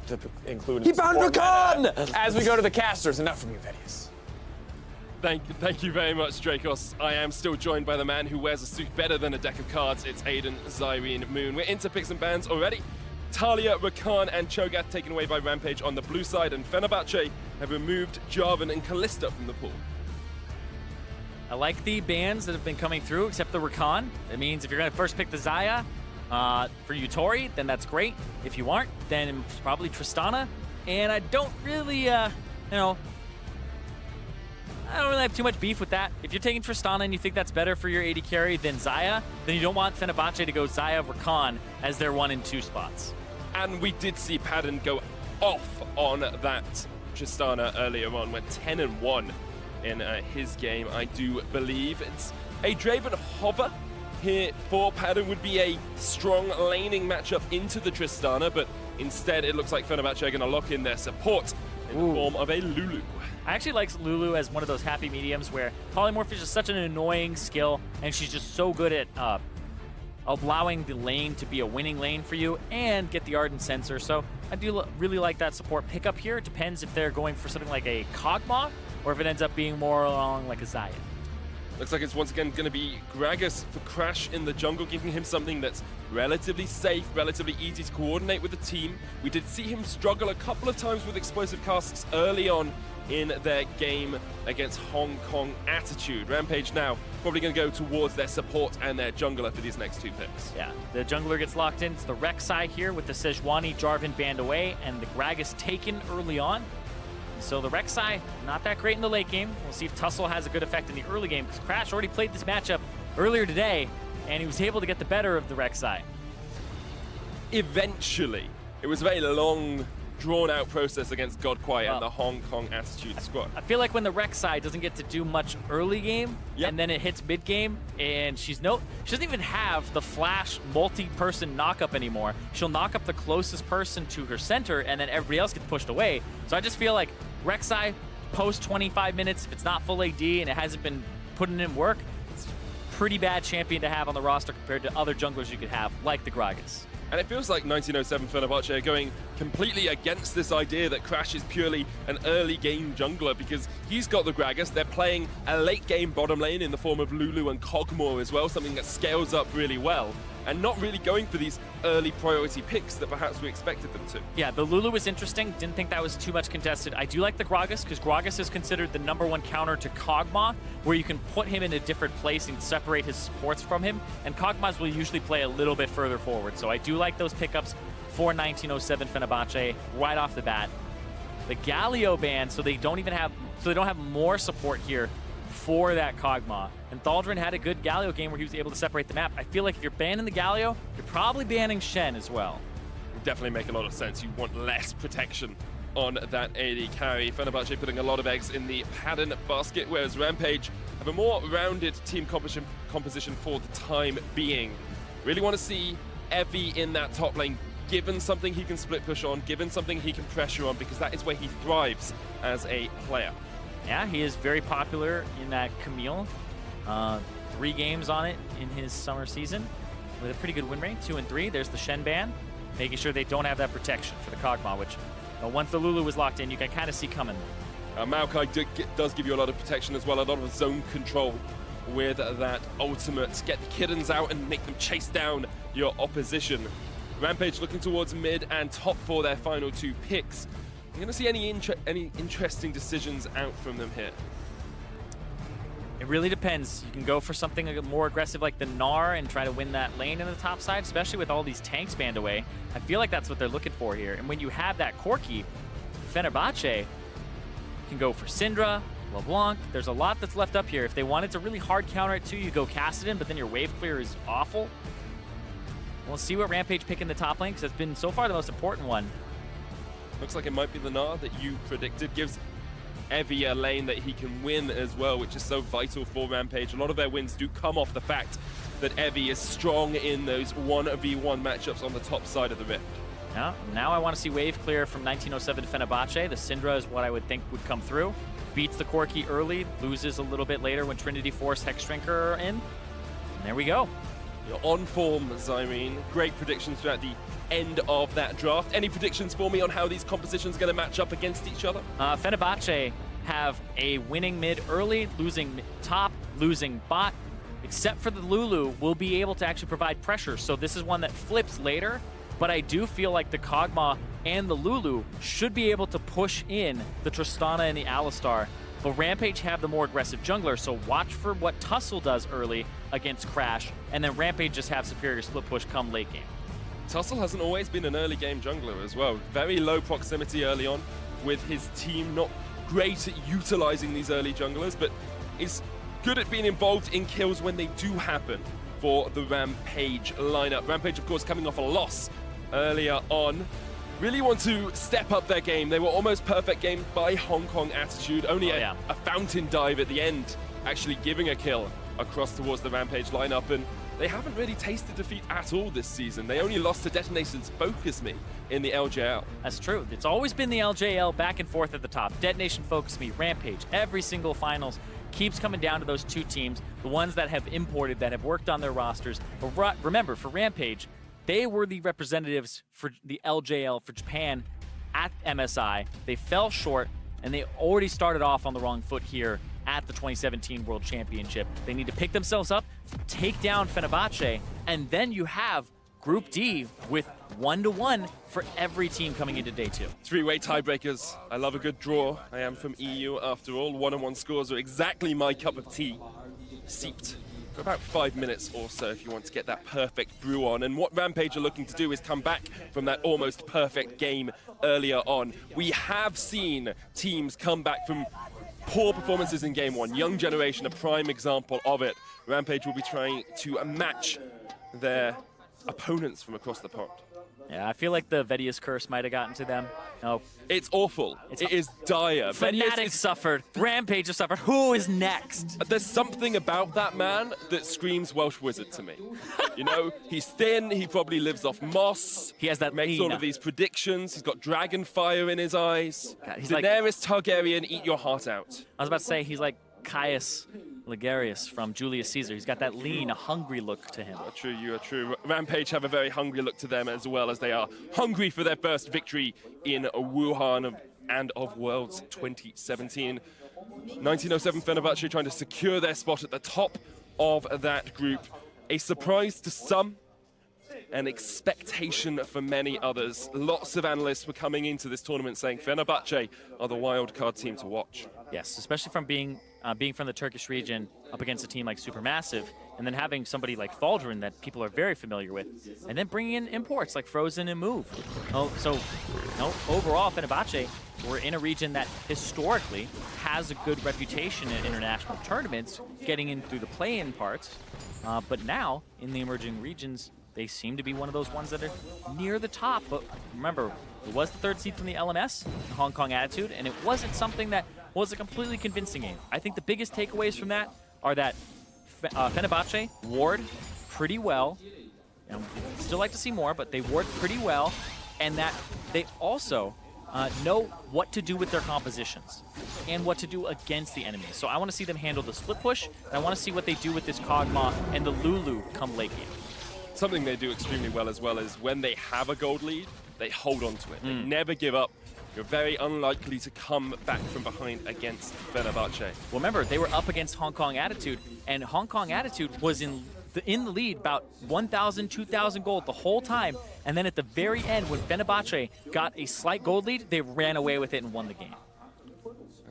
to include. He found Rakan! As we go to the casters, enough from you, Vedius. Thank you very much, Dracos. I am still joined by the man who wears a suit better than a deck of cards. It's Aiden, Zyrene, Moon. We're into picks and bans already. Talia, Rakan, and Cho'Gath taken away by Rampage on the blue side, and Fenerbahce have removed Jarvan and Kalista from the pool. I like the bans that have been coming through, except the Rakan. It means if you're going to first pick the Xayah for Yutori, then that's great. If you aren't, then it's probably Tristana. And I don't really, I don't really have too much beef with that. If you're taking Tristana and you think that's better for your AD carry than Xayah, then you don't want Fenerbahce to go Xayah Rakan as their 1 and 2 spots. And we did see Padden go off on that Tristana earlier on, went 10-1 in his game, I do believe. It's a Draven hover here for Padden would be a strong laning matchup into the Tristana, but instead it looks like Fenerbahce are going to lock in their support in the form of a Lulu. I actually like Lulu as one of those happy mediums where Polymorph is just such an annoying skill, and she's just so good at allowing the lane to be a winning lane for you and get the Ardent Sensor. So I do really like that support pickup here. It depends if they're going for something like a Kog'Maw or if it ends up being more along like a Xayah. Looks like it's once again going to be Gragas for Crash in the jungle, giving him something that's relatively safe, relatively easy to coordinate with the team. We did see him struggle a couple of times with explosive casts early on in their game against Hong Kong Attitude. Rampage now probably going to go towards their support and their jungler for these next 2 picks. Yeah, the jungler gets locked in. It's the Rek'Sai here with the Sejuani Jarvan banned away and the Gragas taken early on. So the Rek'Sai, not that great in the late game. We'll see if Tussle has a good effect in the early game, because Crash already played this matchup earlier today, and he was able to get the better of the Rek'Sai. Eventually. It was a very long, drawn-out process against Godquiet and the Hong Kong Attitude squad. I feel like when the Rek'Sai doesn't get to do much early game, and then it hits mid game, and she doesn't even have the flash multi-person knock-up anymore. She'll knock up the closest person to her center, and then everybody else gets pushed away. So I just feel like Rek'Sai, post 25 minutes, if it's not full AD and it hasn't been putting in work, it's a pretty bad champion to have on the roster compared to other junglers you could have, like the Gragas. And it feels like 1907 Fenerbahce are going completely against this idea that Crash is purely an early game jungler, because he's got the Gragas. They're playing a late game bottom lane in the form of Lulu and Kog'Maw as well, something that scales up really well, and not really going for these early priority picks that perhaps we expected them to. Yeah, the Lulu was interesting. Didn't think that was too much contested. I do like the Gragas, because Gragas is considered the #1 counter to Kog'Maw, where you can put him in a different place and separate his supports from him, and Kog'Maws will usually play a little bit further forward. So I do like those pickups for 1907 Fenerbahce right off the bat. The Galio ban, so they don't have more support here for that Kog'Maw. And Thaldrin had a good Galio game where he was able to separate the map. I feel like if you're banning the Galio, you're probably banning Shen as well. Would definitely make a lot of sense. You want less protection on that AD carry. Fenerbahce putting a lot of eggs in the Padden basket, whereas Rampage have a more rounded team composition for the time being. Really want to see Evie in that top lane, given something he can split push on, given something he can pressure on, because that is where he thrives as a player. Yeah, he is very popular in that Camille. 3 games on it in his summer season with a pretty good win rate, 2 and 3. There's the Shen ban, making sure they don't have that protection for the Kog'Maw, which once the Lulu was locked in, you can kind of see coming. Maokai does give you a lot of protection as well, a lot of zone control with that ultimate. Get the kittens out and make them chase down your opposition. Rampage looking towards mid and top for their final 2 picks. You're going to see any interesting decisions out from them here? It really depends. You can go for something more aggressive like the Gnar and try to win that lane in the top side, especially with all these tanks banned away. I feel like that's what they're looking for here. And when you have that Corki, Fenerbahce can go for Syndra, LeBlanc. There's a lot that's left up here. If they wanted to really hard counter it too, you go Kassadin, but then your wave clear is awful. We'll see what Rampage pick in the top lane, because it's been so far the most important one. Looks like it might be the Gnar that you predicted. Gives Evie a lane that he can win as well, which is so vital for Rampage. A lot of their wins do come off the fact that Evie is strong in those 1v1 matchups on the top side of the Rift. Yeah, now I want to see wave clear from 1907 to Fenerbahce. The Syndra is what I would think would come through. Beats the Corki early, loses a little bit later when Trinity Force Hexdrinker are in. And there we go. You're on form, Zyrene. Great predictions throughout the end of that draft. Any predictions for me on how these compositions are going to match up against each other? Fenerbahce have a winning mid early, losing top, losing bot. Except for the Lulu, will be able to actually provide pressure. So this is one that flips later, but I do feel like the Kog'Maw and the Lulu should be able to push in the Tristana and the Alistar. But Rampage have the more aggressive jungler, so watch for what Tussle does early against Crash, and then Rampage just have superior split push come late game. Tussle hasn't always been an early game jungler as well. Very low proximity early on with his team, not great at utilizing these early junglers, but is good at being involved in kills when they do happen for the Rampage lineup. Rampage, of course, coming off a loss earlier on. Really want to step up their game. They were almost perfect game by Hong Kong Attitude. Only a fountain dive at the end, actually giving a kill across towards the Rampage lineup. And they haven't really tasted defeat at all this season. They only lost to Detonation's Focus Me in the LJL. That's true. It's always been the LJL back and forth at the top. Detonation, Focus Me, Rampage. Every single finals keeps coming down to those two teams, the ones that have imported, that have worked on their rosters. But remember, for Rampage, they were the representatives for the LJL for Japan at MSI. They fell short, and they already started off on the wrong foot here at the 2017 World Championship. They need to pick themselves up, take down Fenerbahce, and then you have Group D with 1-1 for every team coming into day 2. Three-way tiebreakers. I love a good draw. I am from EU after all. 1-on-1 scores are exactly my cup of tea. Seeped for about 5 minutes or so if you want to get that perfect brew on. And what Rampage are looking to do is come back from that almost perfect game earlier on. We have seen teams come back from poor performances in game 1. Young Generation, a prime example of it. Rampage will be trying to match their opponents from across the pond. Yeah, I feel like the Vedius curse might have gotten to them. No. It's awful. It is dire. Fnatic suffered. Rampage has suffered. Who is next? There's something about that man that screams Welsh Wizard to me. You know, he's thin, he probably lives off moss. He has that makes all of these predictions. He's got dragon fire in his eyes. God, he's Daenerys Targaryen, eat your heart out. I was about to say, he's like Caius Ligarius from Julius Caesar. He's got that lean, hungry look to him. True, you are true. Rampage have a very hungry look to them, as well as they are hungry for their first victory in Wuhan and of Worlds 2017. 1907 Fenerbahce trying to secure their spot at the top of that group. A surprise to some, an expectation for many others. Lots of analysts were coming into this tournament saying Fenerbahce are the wildcard team to watch. Yes, especially from being from the Turkish region up against a team like Supermassive, and then having somebody like Faldrin that people are very familiar with, and then bringing in imports like Frozen and Move. Overall, Fenerbahce were in a region that historically has a good reputation in international tournaments, getting in through the play-in parts, but now in the emerging regions, they seem to be one of those ones that are near the top. But remember, it was the 3rd seed from the LMS, the Hong Kong Attitude, and it wasn't something that was a completely convincing game. I think the biggest takeaways from that are that Fenerbahce ward pretty well, and we'd still like to see more, but they ward pretty well, and that they also know what to do with their compositions and what to do against the enemy. So I want to see them handle the split push, and I want to see what they do with this Kog'Maw and the Lulu come late game. Something they do extremely well as well is when they have a gold lead, they hold on to it. They never give up. You're very unlikely to come back from behind against Fenerbahce. Well, remember, they were up against Hong Kong Attitude, and Hong Kong Attitude was in the lead about 1,000, 2,000 gold the whole time. And then at the very end, when Fenerbahce got a slight gold lead, they ran away with it and won the game.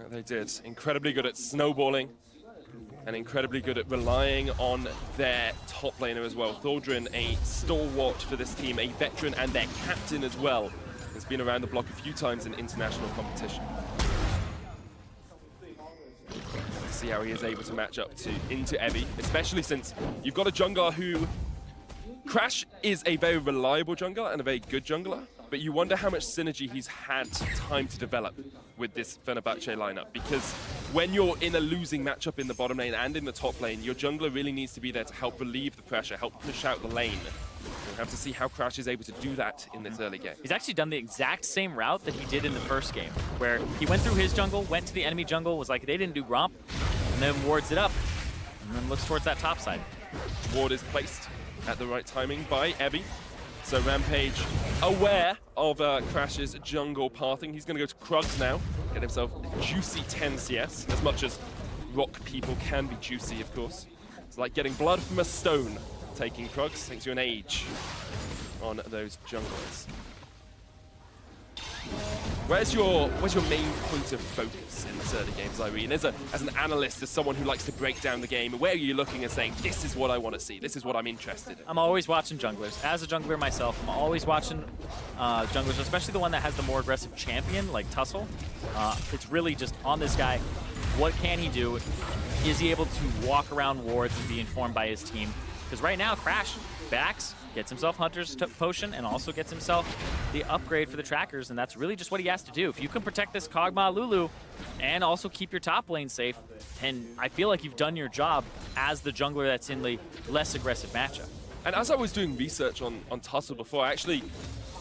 They did. Incredibly good at snowballing, and incredibly good at relying on their top laner as well. Thordrin, a stalwart for this team, a veteran, and their captain as well. Has been around the block a few times in international competition. Let's see how he is able to match up into Evie, especially since you've got a jungler who... Crash is a very reliable jungler and a very good jungler, but you wonder how much synergy he's had time to develop with this Fenerbahce lineup, because when you're in a losing matchup in the bottom lane and in the top lane, your jungler really needs to be there to help relieve the pressure, help push out the lane. We'll have to see how Crash is able to do that in this early game. He's actually done the exact same route that he did in the first game, where he went through his jungle, went to the enemy jungle, was like, they didn't do Gromp, and then wards it up, and then looks towards that top side. Ward is placed. at the right timing by Evie. So Rampage, aware of Crash's jungle pathing. He's going to go to Krugs now, get himself a juicy 10 CS, as much as rock people can be juicy, of course. It's like getting blood from a stone. Taking Krugs takes you an age on those junglers. Where's your main point of focus in this early games, Irene? As an analyst, as someone who likes to break down the game, where are you looking and saying, this is what I want to see, this is what I'm interested in? I'm always watching junglers. As a jungler myself, I'm always watching junglers, especially the one that has the more aggressive champion, like Tussle. It's really just on this guy, what can he do? Is he able to walk around wards and be informed by his team? Because right now, Crash backs, gets himself Hunter's Potion, and also gets himself the upgrade for the trackers, and that's really just what he has to do. If you can protect this Kog'Maw Lulu and also keep your top lane safe, then I feel like you've done your job as the jungler that's in the less aggressive matchup. And as I was doing research on Tussle before, I actually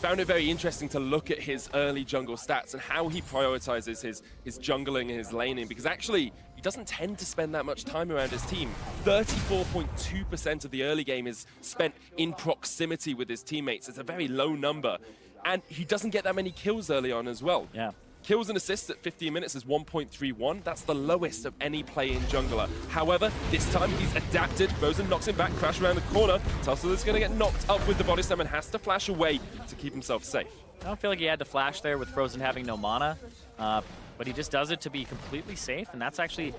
found it very interesting to look at his early jungle stats and how he prioritizes his jungling and his laning, because actually he doesn't tend to spend that much time around his team. 34.2% of the early game is spent in proximity with his teammates. It's a very low number. And he doesn't get that many kills early on as well. Yeah. Kills and assists at 15 minutes is 1.31. That's the lowest of any play-in jungler. However, this time he's adapted. Frozen knocks him back, Crash around the corner. Tussle is going to get knocked up with the body slam and has to flash away to keep himself safe. I don't feel like he had to flash there with Frozen having no mana, but he just does it to be completely safe, and that's actually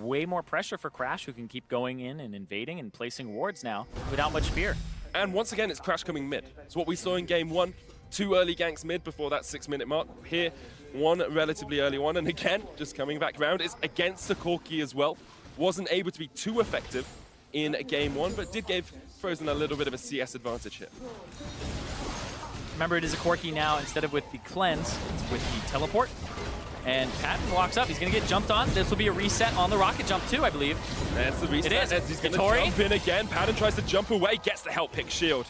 way more pressure for Crash, who can keep going in and invading and placing wards now without much fear. And once again, it's Crash coming mid. It's what we saw in game 1. 2 early ganks mid before that 6-minute mark. Here, 1 relatively early one, and again, just coming back round. It's against the Corki as well. Wasn't able to be too effective in game 1, but did give Frozen a little bit of a CS advantage here. Remember, it is a Corki now. Instead of with the cleanse, it's with the teleport. And Patton walks up. He's going to get jumped on. This will be a reset on the rocket jump too, I believe. That's the reset. It is. He's going to jump in again. Patton tries to jump away, gets the help pick shield.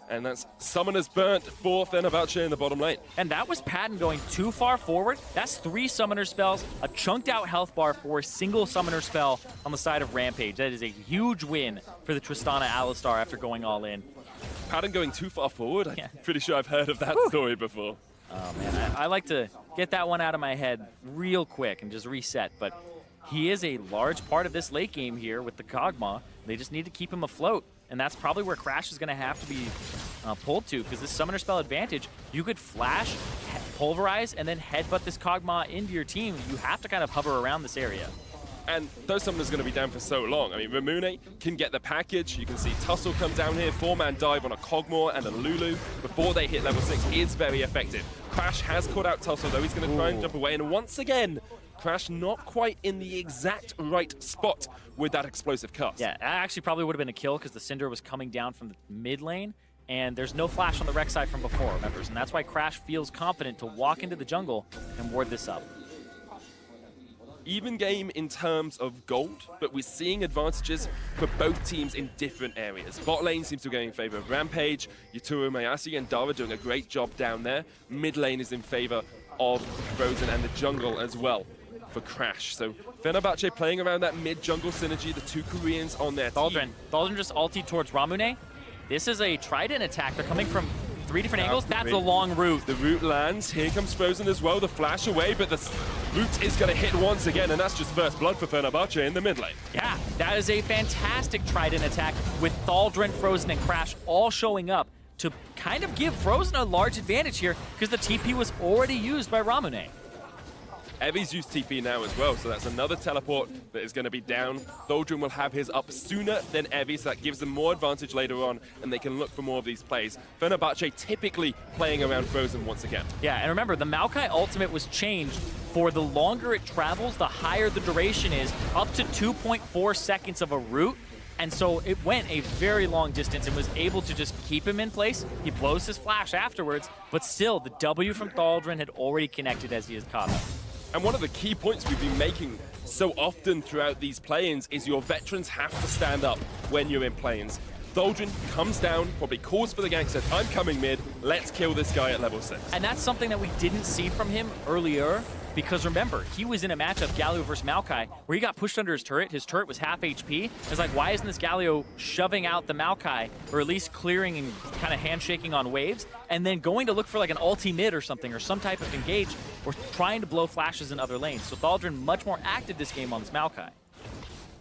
And that's Summoner's Burnt for Fenerbahce in the bottom lane. And that was Patton going too far forward. That's 3 Summoner spells, a chunked out health bar for a single Summoner spell on the side of Rampage. That is a huge win for the Tristana Alistar after going all in. Patton going too far forward? I'm pretty sure I've heard of that story before. Oh man, I like to get that one out of my head real quick and just reset, but he is a large part of this late game here with the Kog'Maw. They just need to keep him afloat. And that's probably where Crash is going to have to be pulled to, because this Summoner Spell advantage, you could flash, pulverize, and then headbutt this Kog'Maw into your team. You have to kind of hover around this area. And those Summoners are going to be down for so long. I mean, Ramune can get the package. You can see Tussle come down here, 4-man dive on a Kog'Maw and a Lulu before they hit level 6 is very effective. Crash has caught out Tussle, though. He's going to try and jump away. And once again, Crash not quite in the exact right spot with that explosive cast. Yeah, that actually probably would have been a kill because the Cinder was coming down from the mid lane, and there's no flash on the Rek'Sai from before, members, and that's why Crash feels confident to walk into the jungle and ward this up. Even game in terms of gold, but we're seeing advantages for both teams in different areas. Bot lane seems to go in favor of Rampage, Yuturu, Mayasi, and Dara doing a great job down there. Mid lane is in favor of Frozen and the jungle as well for Crash. So Fenerbahce playing around that mid-jungle synergy, the 2 Koreans on their team. Thaldren just ultied towards Ramune. This is a Trident attack. They're coming from 3 different angles. That's a long route. The route lands. Here comes Frozen as well. The flash away, but the route is going to hit once again, and that's just first blood for Fenerbahce in the mid lane. Yeah, that is a fantastic Trident attack with Thaldren, Frozen, and Crash all showing up to kind of give Frozen a large advantage here because the TP was already used by Ramune. Evie's used TP now as well, so that's another teleport that is going to be down. Thaldren will have his up sooner than Evie, so that gives them more advantage later on, and they can look for more of these plays. Fenerbahce typically playing around Frozen once again. Yeah, and remember, the Maokai ultimate was changed for the longer it travels, the higher the duration is, up to 2.4 seconds of a route. And so it went a very long distance and was able to just keep him in place. He blows his flash afterwards, but still, the W from Thaldren had already connected as he is caught up. And one of the key points we've been making so often throughout these play-ins is your veterans have to stand up when you're in play-ins. Tholdrin comes down, probably calls for the gank, says, I'm coming mid, let's kill this guy at level 6. And that's something that we didn't see from him earlier, because remember, he was in a matchup, Galio versus Maokai, where he got pushed under his turret. His turret was half HP. It's like, why isn't this Galio shoving out the Maokai, or at least clearing and kind of handshaking on waves, and then going to look for like an ulti mid or something, or some type of engage, or trying to blow flashes in other lanes. So Tholdrin much more active this game on this Maokai.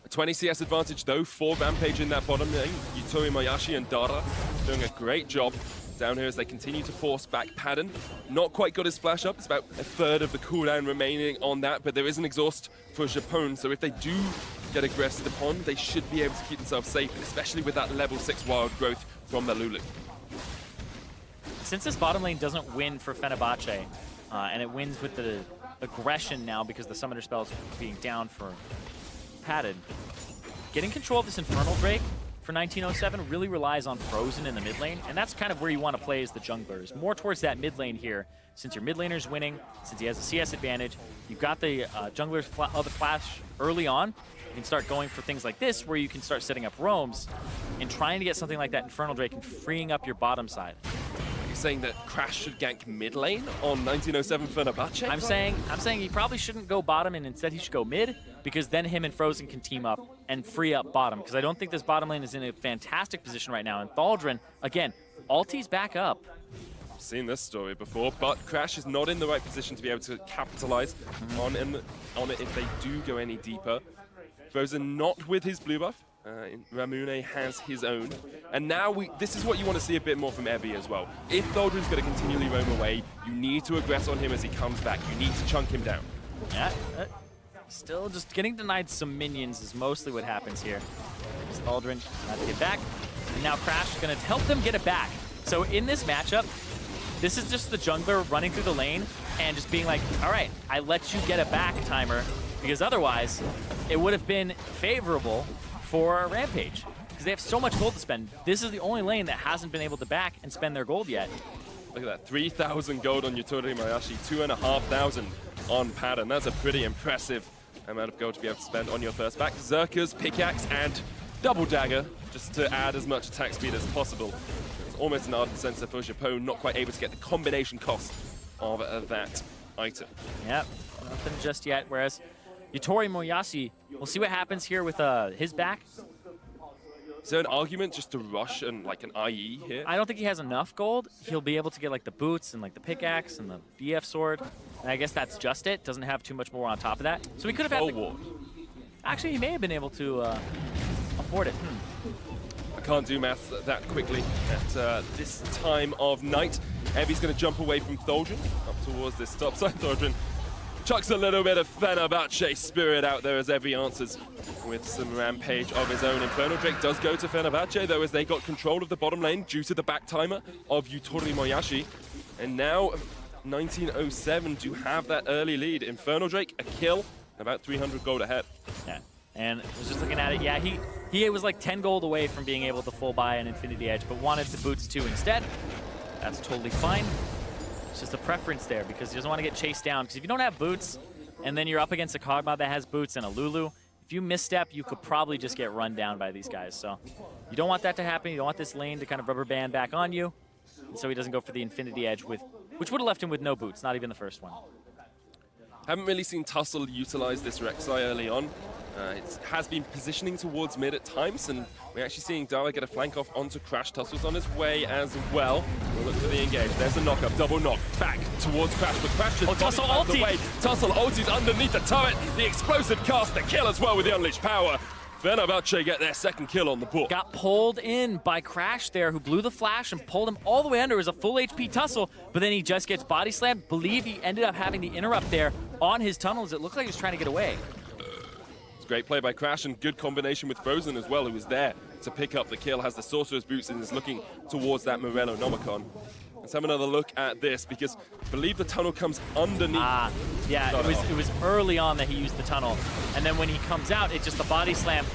A 20 CS advantage though for Rampage in that bottom lane. Yutori Mayashi and Dara doing a great job down here as they continue to force back Padden. Not quite got his flash up. It's about a third of the cooldown remaining on that, but there is an exhaust for Japone, so if they do get aggressed upon, they should be able to keep themselves safe, especially with that level 6 wild growth from the Lulu. Since this bottom lane doesn't win for Fenerbahce, and it wins with the aggression now because the Summoner spell is being down for Padden, getting control of this Infernal Drake for 1907 really relies on Frozen in the mid lane, and that's kind of where you want to play as the junglers. More towards that mid lane here, since your mid laner's winning, since he has a CS advantage, you've got the jungler's other flash early on. You can start going for things like this, where you can start setting up roams and trying to get something like that Infernal Drake and freeing up your bottom side. Are you saying that Crash should gank mid lane on 1907 Fenerbahce? I'm saying he probably shouldn't go bottom, and instead he should go mid, because then him and Frozen can team up and free up bottom, because I don't think this bottom lane is in a fantastic position right now. And Tholdrin, again, ulti's back up. I've seen this story before, but Crash is not in the right position to be able to capitalize on it if they do go any deeper. Frozen not with his blue buff. Ramune has his own. And now this is what you want to see a bit more from Ebby as well. If Tholdrin's going to continually roam away, you need to aggress on him as he comes back. You need to chunk him down. Yeah, still just getting denied some minions is mostly what happens here. Tholdrin not to get back. And now Crash is going to help them get it back. So in this matchup, this is just the jungler running through the lane and just being like, all right, I let you get it back, timer, because otherwise it would have been favorable for Rampage, because they have so much gold to spend. This is the only lane that hasn't been able to back and spend their gold yet. Look at that, 3,000 gold on Yutori Mayashi, 2,500 on Padden. That's a pretty impressive amount of gold to be able to spend on your first back. Zerka's pickaxe and double dagger, just to add as much attack speed as possible. It's almost an ardent sensor for Japone, not quite able to get the combination cost of that item. Yep, nothing just yet, whereas Yutori Moyashi, we'll see what happens here with his back. Is there an argument just to rush and like an IE here? I don't think he has enough gold. He'll be able to get like the boots and like the pickaxe and the BF sword. And I guess that's just it. Doesn't have too much more on top of that. So we could have had ward. Actually, he may have been able to afford it. I can't do maths that quickly at this time of night. Evie's going to jump away from Tholdrin up towards this top side. Tholdrin chucks a little bit of Fenerbahce spirit out there as Evie answers with some Rampage of his own. Infernal Drake does go to Fenerbahce, though, as they got control of the bottom lane due to the back timer of Yutori Moyashi. And now 1907 do have that early lead. Infernal Drake, a kill, about 300 gold ahead. Yeah, and I was just looking at it. Yeah, he was like 10 gold away from being able to full buy an Infinity Edge, but wanted the boots too instead. That's totally fine. It's just a preference there, because he doesn't want to get chased down. Because if you don't have boots, and then you're up against a Kog'Maw that has boots and a Lulu, if you misstep, you could probably just get run down by these guys. So you don't want that to happen. You don't want this lane to kind of rubber band back on you. And so he doesn't go for the Infinity Edge, which would have left him with no boots, not even the first one. Haven't really seen Tussle utilize this Rek'Sai early on. It has been positioning towards mid at times, and we're actually seeing Dara get a flank off onto Crash. Tussle's on his way as well. We'll look for the engage. There's a knock-up, double knock, back towards Crash, but Crash just Tussle ulti! away. Tussle ulti's underneath the turret. The explosive cast, the kill as well with the unleashed power. Fenerbahce get their second kill on the board. Got pulled in by Crash there, who blew the flash and pulled him all the way under as a full HP Tussle, but then he just gets body slammed. Believe he ended up having the interrupt there on his tunnels. It looked like he was trying to get away. It's great play by Crash and good combination with Frozen as well, who was there to pick up the kill, has the Sorcerer's Boots and is looking towards that Morello Nomicon. Let's have another look at this, because I believe the tunnel comes underneath. Yeah, it was early on that he used the tunnel, and then when he comes out, it's just the body slam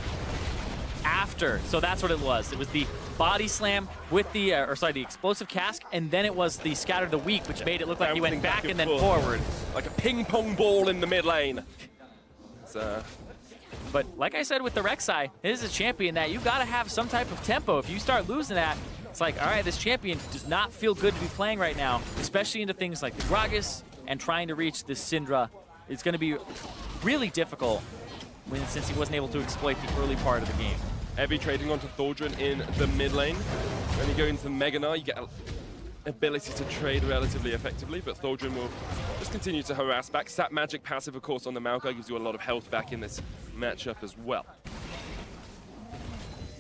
after. So that's what it was. It was the body slam with the, the explosive cask, and then it was the Scatter the Weak, which made it look like he went back and then forward. Like a ping pong ball in the mid lane. It's But like I said with the Rek'Sai, this is a champion that you gotta have some type of tempo. If you start losing that, it's like, all right, this champion does not feel good to be playing right now, especially into things like the Gragas and trying to reach the Syndra. It's gonna be really difficult since he wasn't able to exploit the early part of the game. Evie trading onto Thordran in the mid lane. When you go into the Mega Gnar, you get ability to trade relatively effectively, but Thordran will just continue to harass back. Sap Magic passive, of course, on the Maokai gives you a lot of health back in this matchup as well.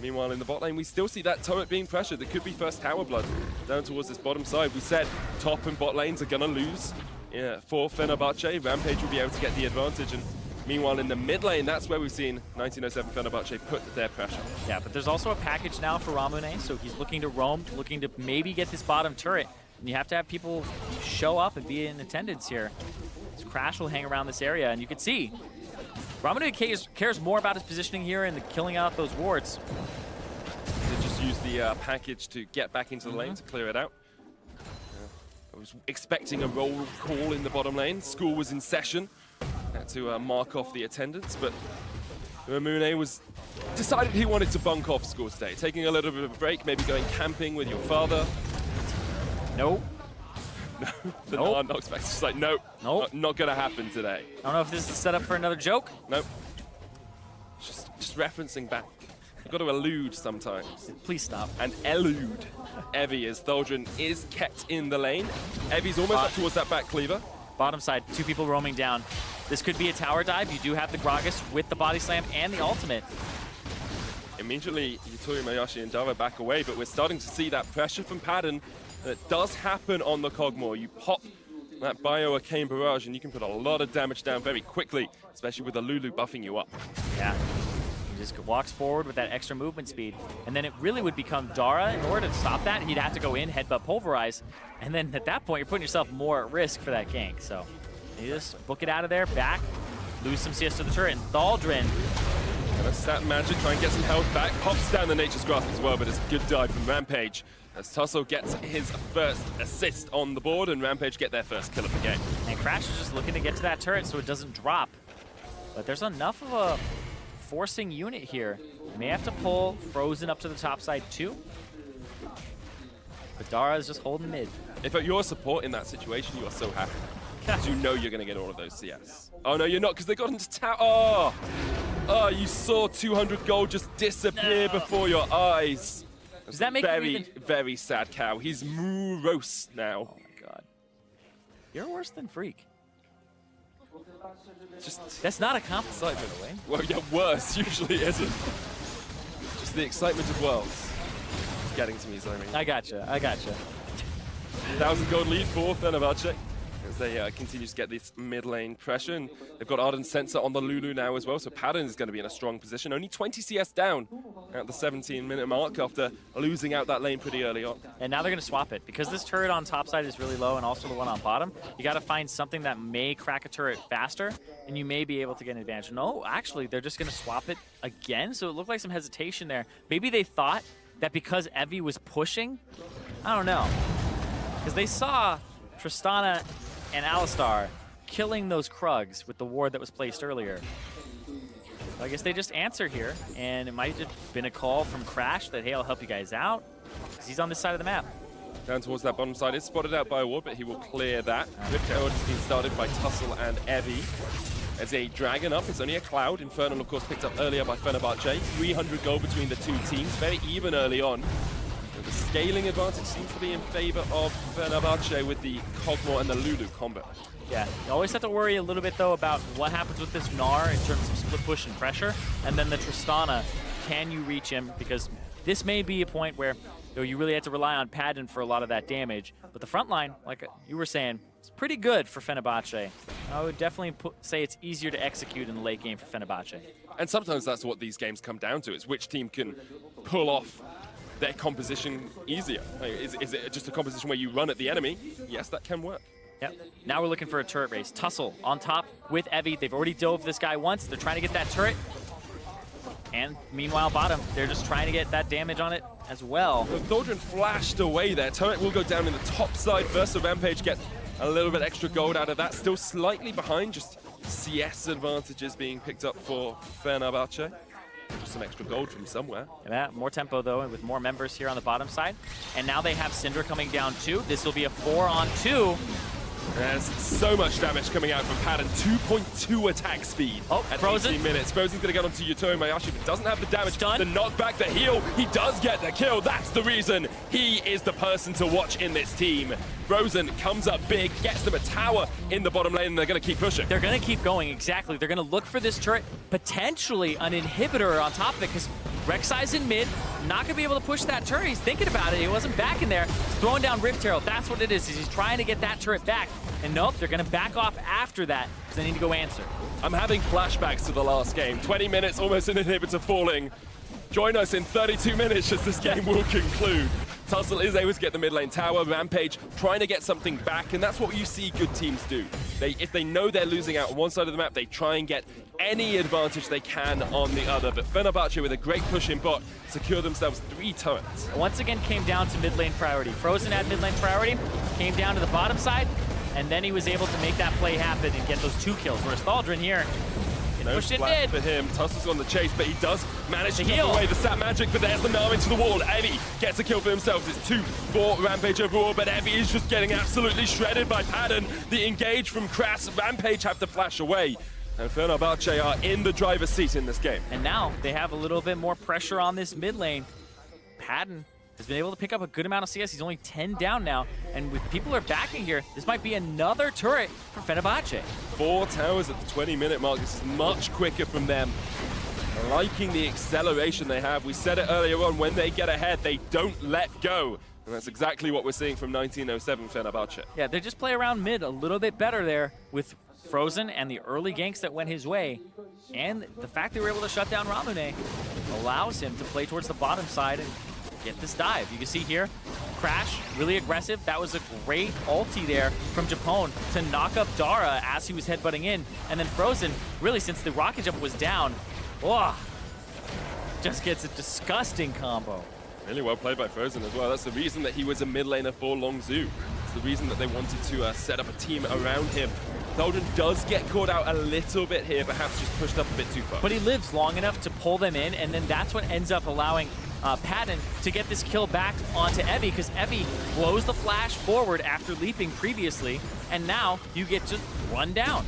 Meanwhile, in the bot lane, we still see that turret being pressured. There could be first tower blood down towards this bottom side. We said top and bot lanes are going to lose for Fenerbahce. Rampage will be able to get the advantage. And meanwhile, in the mid lane, that's where we've seen 1907 Fenerbahce put their pressure. Yeah, but there's also a package now for Ramune, so he's looking to roam, looking to maybe get this bottom turret. And you have to have people show up and be in attendance here. This Crash will hang around this area, and you can see Ramune cares more about his positioning here and the killing out those wards. They just use the package to get back into the lane to clear it out. I was expecting a roll call in the bottom lane. School was in session. Had to mark off the attendance, but Ramune was decided he wanted to bunk off school today, taking a little bit of a break, maybe going camping with your father. Nope. The Nope. knockback. It's just like, nope, not gonna happen today. I don't know if this is set up for another joke. Nope. Just referencing back. You've got to allude sometimes. Please stop. And elude Evie as Thordran is kept in the lane. Evie's almost up towards that back cleaver. Bottom side, 2 people roaming down. This could be a tower dive. You do have the Gragas with the body slam and the ultimate. Immediately, Yutori, Mayashi, and Dara back away, but we're starting to see that pressure from Padden that does happen on the Kog'Maw. You pop that Bio Arcane Barrage, and you can put a lot of damage down very quickly, especially with the Lulu buffing you up. Yeah. He just walks forward with that extra movement speed. And then it really would become Dara. In order to stop that, he'd have to go in, headbutt, pulverize. And then at that point, you're putting yourself more at risk for that gank. So you just book it out of there, back, lose some CS to the turret, and Thaldrin. Gonna stat magic, try and get some health back. Pops down the Nature's Grasp as well, but it's a good dive from Rampage as Tussle gets his first assist on the board and Rampage get their first kill of the game. And Crash is just looking to get to that turret so it doesn't drop. But there's enough of a forcing unit here. May have to pull Frozen up to the top side too. But Dara is just holding mid. If you're support in that situation, you are so happy. Because you know you're going to get all of those CS. Oh no, you're not, because they got into tower. Oh, you saw 200 gold just disappear before your eyes. Does that make very, very sad cow. He's morose now. Oh my god. You're worse than Freak. Just That's not a compliment, by the way. well, yeah, worse usually isn't. Just the excitement of worlds. It's getting to me, Zoe. I gotcha. 1,000 gold lead for Fenerbahce as they continue to get this mid lane pressure. And they've got Ardent Sensor on the Lulu now as well, so Padden is going to be in a strong position. Only 20 CS down at the 17-minute mark after losing out that lane pretty early on. And now they're going to swap it. Because this turret on top side is really low and also the one on bottom, you got to find something that may crack a turret faster, and you may be able to get an advantage. No, actually, they're just going to swap it again, so it looked like some hesitation there. Maybe they thought that because Evie was pushing, I don't know. Because they saw Tristana and Alistar killing those Krugs with the ward that was placed earlier. So I guess they just answer here, and it might have been a call from Crash that, hey, I'll help you guys out, because he's on this side of the map. Down towards that bottom side, it's spotted out by a ward, but he will clear that. Rift Herald has been started by Tussle and Evie. As a dragon up, it's only a cloud. Infernal, of course, picked up earlier by Fenerbahce. 300 gold between the two teams, very even early on. The scaling advantage seems to be in favor of Fenerbahce with the Kog'Maw and the Lulu combo. Yeah, you always have to worry a little bit, though, about what happens with this Gnar in terms of split push and pressure. And then the Tristana, can you reach him? Because this may be a point where you really have to rely on Padden for a lot of that damage. But the front line, like you were saying, it's pretty good for Fenerbahce. I would definitely say it's easier to execute in the late game for Fenerbahce. And sometimes that's what these games come down to, is which team can pull off their composition easier. Like, is it just a composition where you run at the enemy? Yes, that can work. Yep. Now we're looking for a turret race. Tussle on top with Evie. They've already dove this guy once. They're trying to get that turret. And meanwhile, bottom, they're just trying to get that damage on it as well. The Thordran flashed away there. Turret will go down in the top side first, so Rampage gets a little bit extra gold out of that. Still slightly behind, just CS advantages being picked up for Fenerbahce. Just some extra gold from somewhere. Yeah, more tempo though, and with more members here on the bottom side. And now they have Syndra coming down too. This will be a 4-on-2. There's so much damage coming out from Padden. 2.2 attack speed at Frozen. 18 minutes. Frozen's going to get onto Yuto Mayashi, but doesn't have the damage. Stun. The knockback, the heal. He does get the kill. That's the reason he is the person to watch in this team. Frozen comes up big, gets them a tower in the bottom lane, and they're going to keep pushing. They're going to keep going, exactly. They're going to look for this turret, potentially an inhibitor on top of it, because Rek'Sai's in mid, not going to be able to push that turret. He's thinking about it. He wasn't back in there. He's throwing down Rift Herald. That's what it is he's trying to get that turret back. And nope, they're going to back off after that, because they need to go answer. I'm having flashbacks to the last game. 20 minutes, almost an inhibitor falling. Join us in 32 minutes as this game will conclude. Tussle is able to get the mid lane tower. Rampage trying to get something back, and that's what you see good teams do. If they know they're losing out on one side of the map, they try and get any advantage they can on the other. But Fenerbahce, with a great push in bot, secure themselves 3 turrets. Once again, came down to mid lane priority. Frozen had mid lane priority, came down to the bottom side, and then he was able to make that play happen and get those 2 kills. Whereas Thaldrin here, pushed it mid. For him. Tussle's on the chase, but he does manage to heal give away the sap magic, but there's the Nami into the wall. Evie gets a kill for himself. It's 2 for Rampage overall, but Evie is just getting absolutely shredded by Padden. The engage from Crass. Rampage have to flash away. And Fenerbahce are in the driver's seat in this game. And now they have a little bit more pressure on this mid lane. Padden has been able to pick up a good amount of CS. He's only 10 down now. And with people are backing here, this might be another turret for Fenerbahce. 4 towers at the 20-minute mark. This is much quicker from them. Liking the acceleration they have. We said it earlier on, when they get ahead, they don't let go. And that's exactly what we're seeing from 1907 Fenerbahce. Yeah, they just play around mid a little bit better there with Frozen and the early ganks that went his way. And the fact they were able to shut down Ramune allows him to play towards the bottom side and get this dive. You can see here, Crash, really aggressive. That was a great ulti there from Japone to knock up Dara as he was headbutting in. And then Frozen, really since the rocket jump was down, just gets a disgusting combo. Really well played by Frozen as well. That's the reason that he was a mid laner for Longzhu. It's the reason that they wanted to set up a team around him. Thaldrin does get caught out a little bit here, perhaps just pushed up a bit too far. But he lives long enough to pull them in, and then that's what ends up allowing Padden to get this kill back onto Evie, because Evie blows the flash forward after leaping previously, and now you get just run down.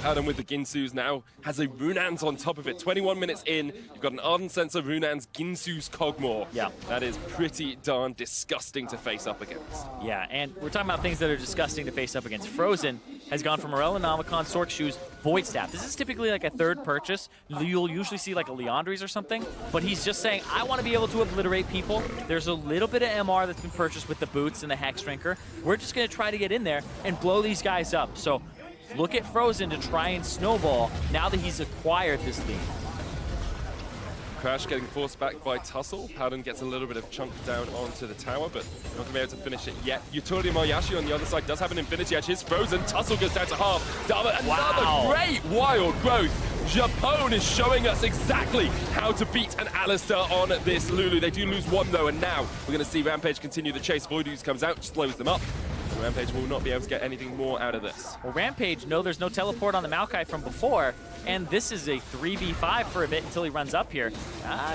Padden with the Ginsu's now has a Runans on top of it. 21 minutes in, you've got an Ardent Sensor, Runans, Ginsu's Kog'Maw. Yeah. That is pretty darn disgusting to face up against. Yeah, and we're talking about things that are disgusting to face up against. Frozen has gone from Morel Nomicon, Sork Shoes, Void Staff. This is typically like a 3rd purchase. You'll usually see like a Leandri's or something, but he's just saying, I want to be able to obliterate people. There's a little bit of MR that's been purchased with the boots and the Hex Drinker. We're just going to try to get in there and blow these guys up. So look at Frozen to try and snowball now that he's acquired this lead. Crash getting forced back by Tussle. Padden gets a little bit of chunk down onto the tower, but not going to be able to finish it yet. Yutori Mayashi on the other side does have an Infinity Edge. His Frozen. Tussle goes down to half. Dava, another great wild growth. Japone is showing us exactly how to beat an Alistair on this Lulu. They do lose 1 though, and now we're going to see Rampage continue the chase. Voidooz comes out, slows them up. Rampage will not be able to get anything more out of this. Well, Rampage, no, there's no teleport on the Maokai from before, and this is a 3v5 for a bit until he runs up here.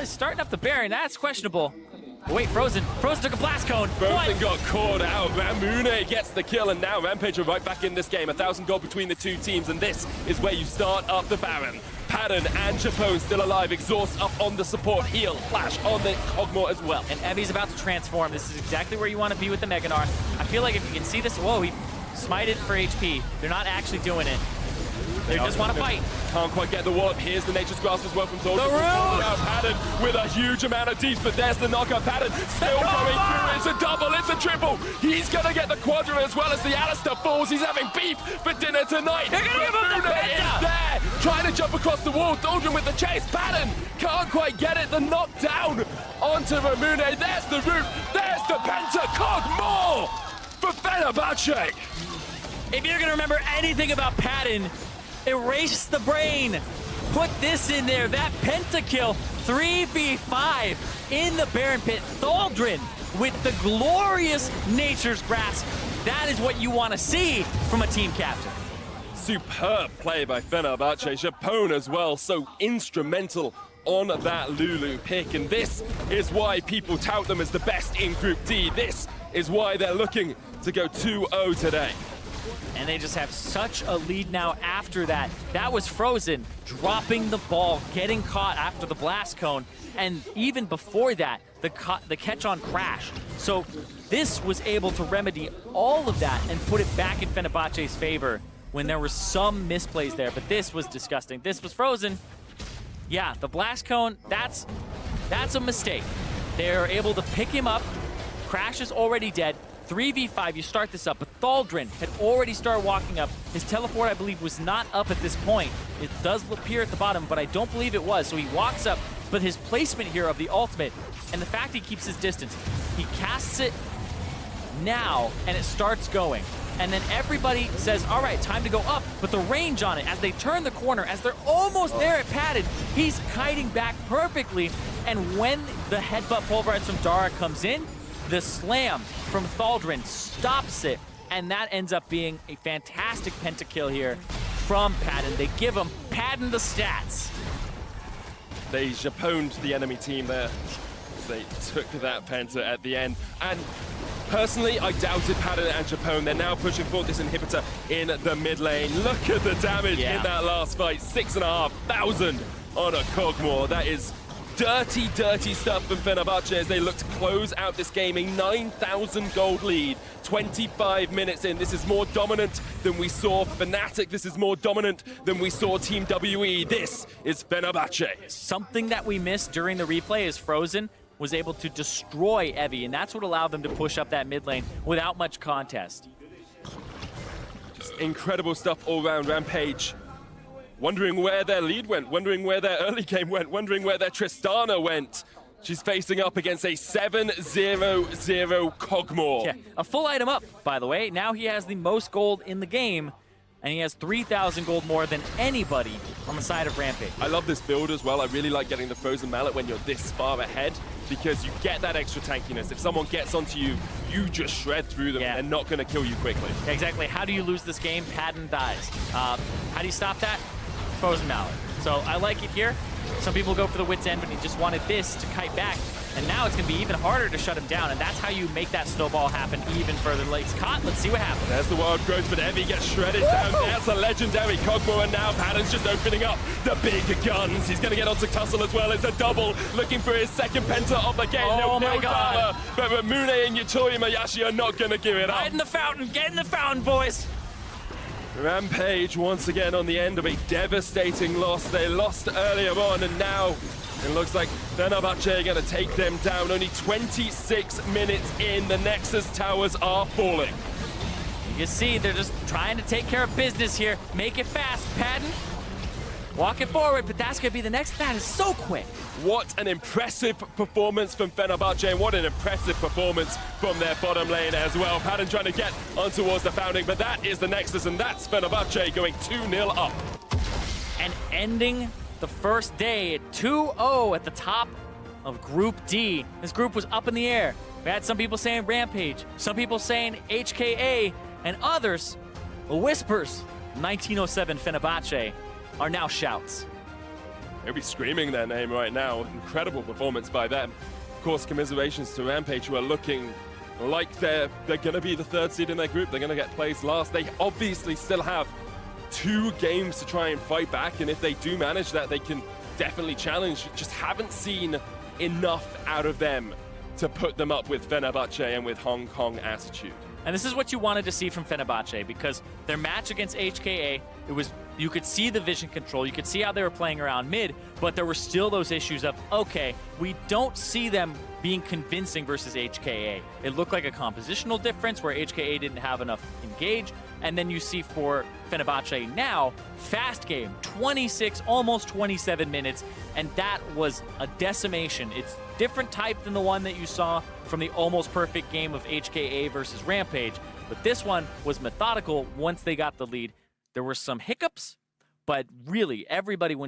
Starting up the Baron, that's questionable. But wait, Frozen took a blast cone. Frozen got caught out. Ramune gets the kill, and now Rampage are right back in this game. 1,000 gold between the 2 teams, and this is where you start up the Baron. Padden and Japone still alive. Exhaust up on the support. Heal, flash on the Kog'Maw as well. And Evie's about to transform. This is exactly where you want to be with the Meganar. I feel like if you can see this, whoa, he smited for HP. They're not actually doing it. They just want to fight. Can't quite get the wallop. Here's the Nature's Grasp as well from Thaldrin. The root! Padden with a huge amount of deep, but there's the knockout. Padden still going through. It's a double, it's a triple. He's going to get the quadra as well as the Alistair falls. He's having beef for dinner tonight. They're going to give him the penta! Is there, trying to jump across the wall. Thaldrin with the chase. Padden can't quite get it. The knockdown onto Ramune. There's the root. There's the penta. Kog'Maw for Fenerbahce. If you're going to remember anything about Padden, erase the brain. Put this in there. That pentakill, 3v5 in the Baron Pit. Thaldrin with the glorious Nature's Grasp. That is what you want to see from a team captain. Superb play by Fenerbahce. Japone as well, so instrumental on that Lulu pick. And this is why people tout them as the best in Group D. This is why they're looking to go 2-0 today. And they just have such a lead now after that. That was Frozen dropping the ball, getting caught after the blast cone. And even before that, the catch-on crash. So this was able to remedy all of that and put it back in Fenerbahce's favor when there were some misplays there. But this was disgusting. This was Frozen. Yeah, the blast cone, that's a mistake. They're able to pick him up. Crash is already dead. 3v5, you start this up, but Thaldrin had already started walking up. His teleport, I believe, was not up at this point. It does appear at the bottom, but I don't believe it was. So he walks up, but his placement here of the ultimate, and the fact he keeps his distance, he casts it now, and it starts going. And then everybody says, all right, time to go up. But the range on it, as they turn the corner, as they're almost there at padded, he's kiting back perfectly. And when the headbutt pulverize from Dara comes in, the slam from Thaldrin stops it. And that ends up being a fantastic pentakill here from Padden. They give him Padden the stats. They Japoned the enemy team there. They took that penta at the end. And personally, I doubted Padden and Japone. They're now pushing for this inhibitor in the mid lane. Look at the damage in that last fight. 6,500 on a Kog'Maw. That is dirty, dirty stuff from Fenerbahce as they look to close out this game. A 9,000 gold lead, 25 minutes in. This is more dominant than we saw Fnatic. This is more dominant than we saw Team WE. This is Fenerbahce. Something that we missed during the replay is Frozen was able to destroy Evie, and that's what allowed them to push up that mid lane without much contest. Just incredible stuff all around. Rampage wondering where their lead went, wondering where their early game went, wondering where their Tristana went. She's facing up against a 7-0-0 Kog'Maw. Yeah, a full item up, by the way. Now he has the most gold in the game, and he has 3,000 gold more than anybody on the side of Rampage. I love this build as well. I really like getting the Frozen Mallet when you're this far ahead, because you get that extra tankiness. If someone gets onto you, you just shred through them and not going to kill you quickly. Yeah, exactly. How do you lose this game? Padden dies. How do you stop that? Frozen Mallet. So I like it here. Some people go for the wit's end, but he just wanted this to kite back. And now it's going to be even harder to shut him down, and that's how you make that snowball happen even further. He's caught. Let's see what happens. There's the wild growth, but Evie gets shredded down. There's a legendary Kog'Maw, and now Padden's just opening up the big guns. He's going to get onto Tussle as well. It's a double, looking for his second penta of the game. Oh my God. But Ramune and Yutori Mayashi are not going to give it up. Get in the fountain. Get in the fountain, boys. Rampage once again on the end of a devastating loss. They lost earlier on, and now it looks like Fenerbahce are going to take them down. Only 26 minutes in, the Nexus towers are falling. You can see they're just trying to take care of business here. Make it fast, Padden. Walk it forward, but that's going to be the next. That is so quick. What an impressive performance from Fenerbahce, and what an impressive performance from their bottom lane as well. Padden trying to get on towards the founding, but that is the Nexus, and that's Fenerbahce going 2-0 up. And ending the first day at 2-0 at the top of Group D. This group was up in the air. We had some people saying Rampage, some people saying HKA, and others, whispers, 1907 Fenerbahce are now shouts. They'll be screaming their name right now. Incredible performance by them. Of course, commiserations to Rampage, who are looking like they're going to be the third seed in their group. They're going to get placed last. They obviously still have 2 games to try and fight back, and if they do manage that, they can definitely challenge. Just haven't seen enough out of them to put them up with Fenerbahce and with Hong Kong attitude. And this is what you wanted to see from Fenerbahce, because their match against HKA, you could see the vision control, you could see how they were playing around mid, but there were still those issues of, okay, we don't see them being convincing versus HKA. It looked like a compositional difference where HKA didn't have enough engage, and then you see for Fenerbahce now, fast game, 26, almost 27 minutes, and that was a decimation. It's different type than the one that you saw from the almost perfect game of HKA versus Rampage, but this one was methodical once they got the lead. There were some hiccups, but really everybody went